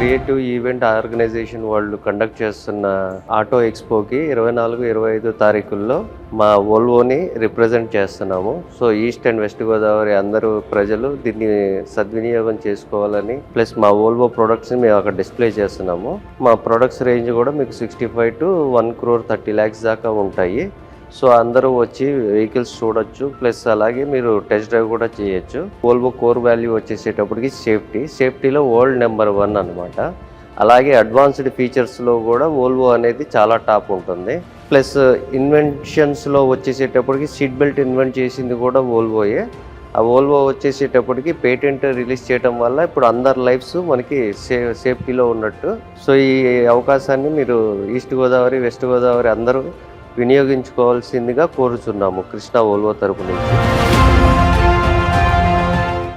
Creative event organisation వాళ్ళు conduct చేస్తున్న auto ఎక్స్పోకి 24-25 తారీఖుల్లో మా వోల్వోని రిప్రజెంట్ చేస్తున్నాము. So east and west Godavari అందరూ ప్రజలు దీన్ని సద్వినియోగం చేసుకోవాలని, ప్లస్ మా వోల్వో ప్రొడక్ట్స్ని మేము అక్కడ డిస్ప్లే చేస్తున్నాము. మా ప్రొడక్ట్స్ రేంజ్ కూడా మీకు 65 to 1,30 lakhs దాకా ఉంటాయి. సో అందరూ వచ్చి వెహికల్స్ చూడొచ్చు, ప్లస్ అలాగే మీరు టెస్ట్ డ్రైవ్ కూడా చేయొచ్చు. వోల్వో కోర్ వాల్యూ వచ్చేసేటప్పటికి సేఫ్టీలో వరల్డ్ నెంబర్ 1 అనమాట. అలాగే అడ్వాన్స్డ్ ఫీచర్స్లో కూడా వోల్వో అనేది చాలా టాప్ ఉంటుంది. ప్లస్ ఇన్వెన్షన్స్లో వచ్చేసేటప్పటికి సీట్ బెల్ట్ ఇన్వెంట్ చేసింది కూడా వోల్వోయే. ఆ వోల్వో వచ్చేసేటప్పటికి పేటెంట్ రిలీజ్ చేయడం వల్ల ఇప్పుడు అందరి లైఫ్స్ మనకి సేఫ్టీలో ఉన్నట్టు. సో ఈ అవకాశాన్ని మీరు ఈస్ట్ గోదావరి, వెస్ట్ గోదావరి అందరూ వినియోగించుకోవాల్సిందిగా కోరుచున్నాము కృష్ణ వోల్వో తరపు నుంచి.